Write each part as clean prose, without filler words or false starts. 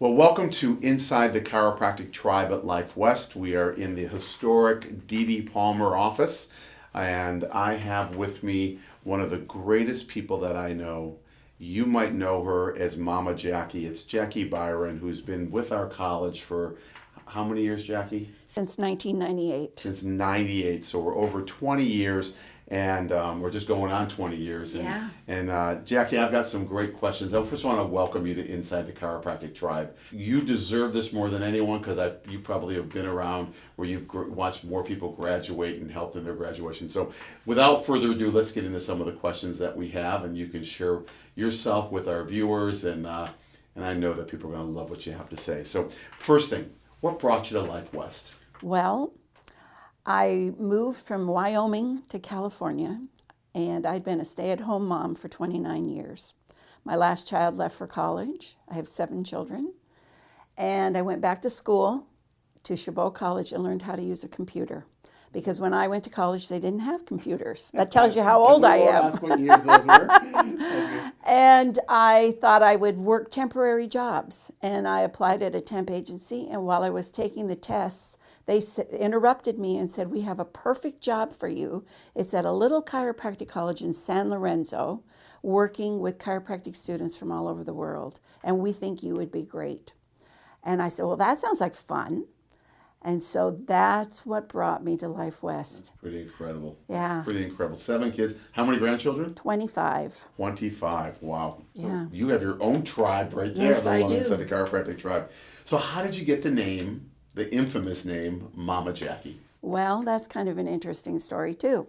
Well, welcome to Inside the Chiropractic Tribe at Life West. We are in the historic Dee Dee Palmer office, and I have with me one of the greatest people that I know. You might know her as Mama Jackie. It's Jackie Biron, who's been with our college for how many years, Jackie? Since 1998. Since 98, so we're over 20 years, and we're just going on 20 years. And, Yeah. And Jackie, I've got some great questions. I first want to welcome you to Inside the Chiropractic Tribe. You deserve this more than anyone because you probably have been around where you've watched more people graduate and helped in their graduation. So without further ado, let's get into some of the questions that we have, and you can share yourself with our viewers, and I know that people are going to love what you have to say. So first thing, what brought you to Life West? Well, I moved from Wyoming to California, and I'd been a stay-at-home mom for 29 years. My last child left for college. I have 7 children. And I went back to school to Chabot College and learned how to use a computer. Because when I went to college, they didn't have computers. That tells you how old I am. Ask what years those were. Okay. And I thought I would work temporary jobs. And I applied at a temp agency. And while I was taking the tests, they interrupted me and said, "We have a perfect job for you. It's at a little chiropractic college in San Lorenzo, working with chiropractic students from all over the world. And we think you would be great." And I said, "Well, that sounds like fun." And so that's what brought me to Life West. That's pretty incredible. Yeah. Pretty incredible. 7 kids. How many grandchildren? 25. 25. Wow. So Yeah. you have your own tribe right there. Yes, the I one do. Inside the Chiropractic Tribe. So how did you get the name, the infamous name, Mama Jackie? Well, that's kind of an interesting story, too.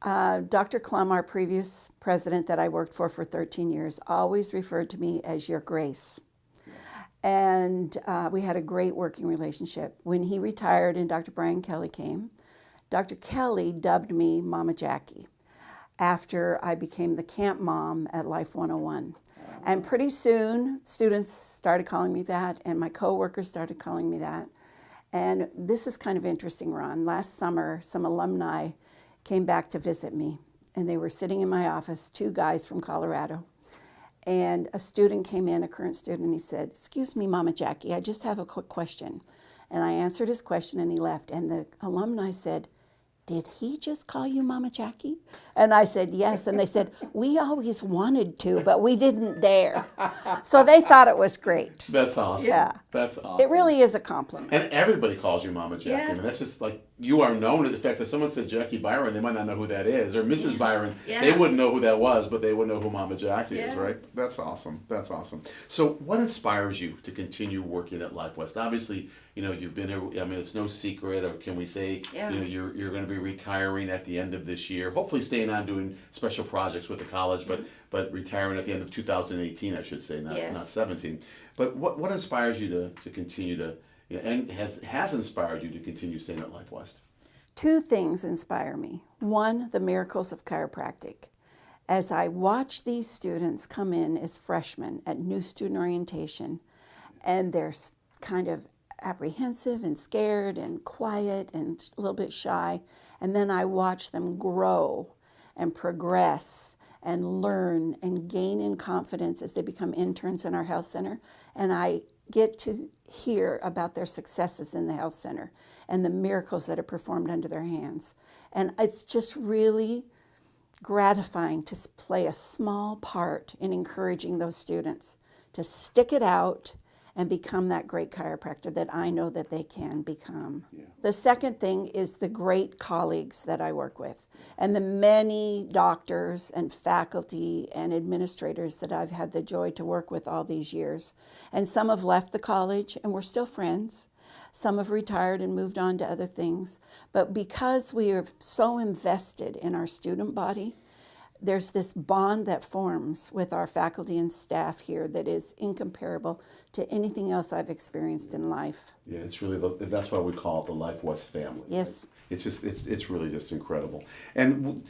Dr. Klum, our previous president that I worked for 13 years, always referred to me as Your Grace. And we had a great working relationship. When he retired and Dr. Brian Kelly came, Dr. Kelly dubbed me Mama Jackie after I became the camp mom at Life 101. And pretty soon, students started calling me that, and my coworkers started calling me that. And this is kind of interesting, Ron. Last summer, some alumni came back to visit me, and they were sitting in my office, 2 guys from Colorado. And a student came in, a current student, and he said, "Excuse me, Mama Jackie, I just have a quick question." And I answered his question, and he left. And the alumni said, "Did he just call you Mama Jackie?" And I said, "Yes." And they said, "We always wanted to, but we didn't dare." So they thought it was great. That's awesome. Yeah. That's awesome. It really is a compliment. And everybody calls you Mama Jackie. Yeah. I mean, that's just like, you are known. In fact, if someone said Jackie Biron, they might not know who that is. Or Mrs. Biron, they wouldn't know who that was, but they would know who Mama Jackie is, right? That's awesome. That's awesome. So what inspires you to continue working at Life West? Obviously, you've been here, I mean, it's no secret, or can we say, you're going to be retiring at the end of this year, hopefully staying on doing special projects with the college, but retiring at the end of 2018, I should say, not 17. But what inspires you to continue to, and has inspired you to continue staying at Life West? 2 things inspire me. One, the miracles of chiropractic. As I watch these students come in as freshmen at new student orientation, and they're kind of apprehensive and scared and quiet and a little bit shy, and then I watch them grow and progress and learn and gain in confidence as they become interns in our health center, and I get to hear about their successes in the health center and the miracles that are performed under their hands. And it's just really gratifying to play a small part in encouraging those students to stick it out and become that great chiropractor that I know that they can become. Yeah. The second thing is the great colleagues that I work with and the many doctors and faculty and administrators that I've had the joy to work with all these years. And some have left the college and we're still friends. Some have retired and moved on to other things. But because we are so invested in our student body, there's this bond that forms with our faculty and staff here that is incomparable to anything else I've experienced in life. Yeah, it's really, that's why we call it the Life West family. Yes. Right? It's really just incredible. And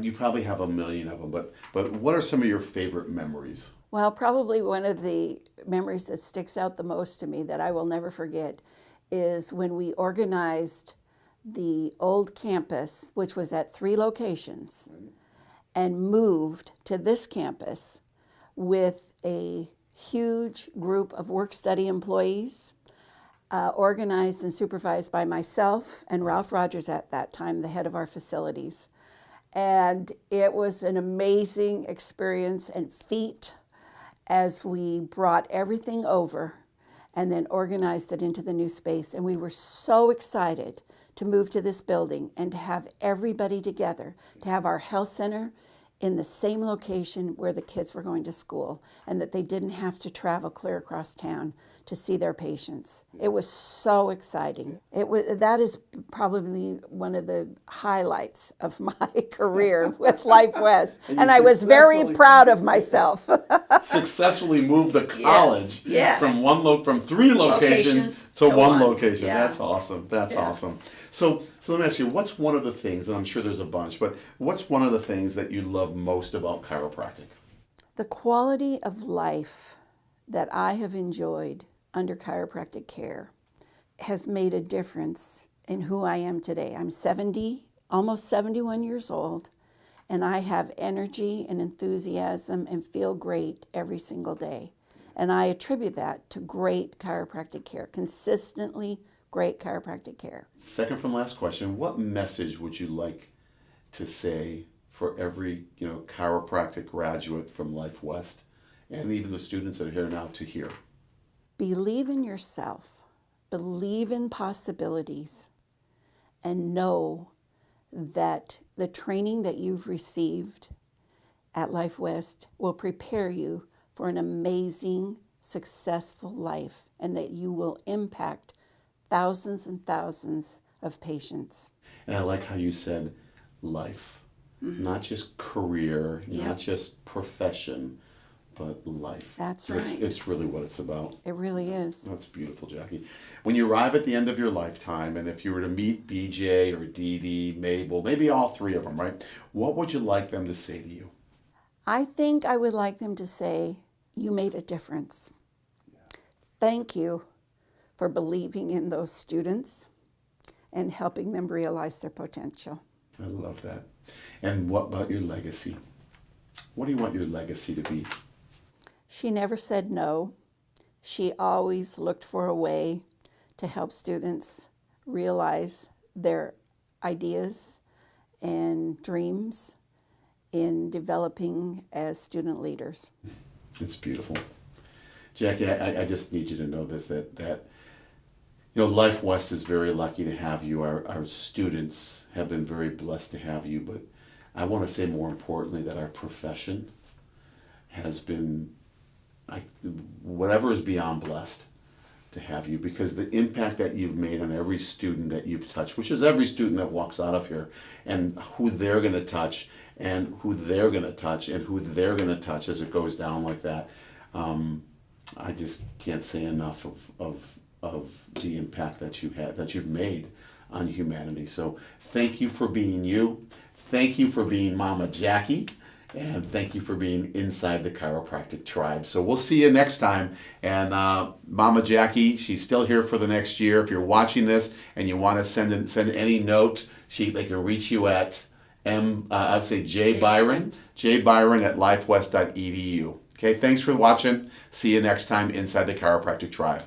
you probably have a million of them, but what are some of your favorite memories? Well, probably one of the memories that sticks out the most to me that I will never forget is when we organized the old campus, which was at 3 locations, and moved to this campus with a huge group of work-study employees, organized and supervised by myself and Ralph Rogers at that time, the head of our facilities. And it was an amazing experience and feat as we brought everything over and then organized it into the new space. And we were so excited to move to this building and to have everybody together, to have our health center in the same location where the kids were going to school, and that they didn't have to travel clear across town to see their patients. It was so exciting. That is probably one of the highlights of my career with Life West, and I was very proud of myself. Successfully moved the college yes. from 3 locations to one location. Yeah. That's awesome. That's awesome. So let me ask you, what's one of the things, and I'm sure there's a bunch, but what's one of the things that you love most about chiropractic? The quality of life that I have enjoyed under chiropractic care has made a difference in who I am today. I'm 70, almost 71 years old, and I have energy and enthusiasm and feel great every single day. And I attribute that to great chiropractic care, consistently great chiropractic care. Second from last question, what message would you like to say for every chiropractic graduate from Life West, and even the students that are here now to hear? Believe in yourself, believe in possibilities, and know that the training that you've received at Life West will prepare you for an amazing, successful life, and that you will impact thousands and thousands of patients. And I like how you said life, not just career, not just profession, but life. That's right. It's really what it's about. It really is. That's beautiful, Jackie. When you arrive at the end of your lifetime, and if you were to meet BJ or Dee Dee, Mabel, maybe all 3 of them, right? What would you like them to say to you? I think I would like them to say, you made a difference. Thank you for believing in those students and helping them realize their potential. I love that. And what about your legacy? What do you want your legacy to be? She never said no. She always looked for a way to help students realize their ideas and dreams in developing as student leaders. It's beautiful. Jackie, I just need you to know this, that Life West is very lucky to have you. Our students have been very blessed to have you, but I want to say more importantly that our profession has been, whatever is beyond blessed to have you, because the impact that you've made on every student that you've touched, which is every student that walks out of here, and who they're going to touch, and who they're going to touch, and who they're going to touch as it goes down like that. I just can't say enough of the impact that you've made on humanity. So thank you for being you. Thank you for being Mama Jackie. And thank you for being inside the Chiropractic Tribe. So we'll see you next time. And Mama Jackie, she's still here for the next year. If you're watching this and you want to send any note, they can reach you at I'd say J Biron at lifewest.edu. Okay, thanks for watching. See you next time inside the Chiropractic Tribe.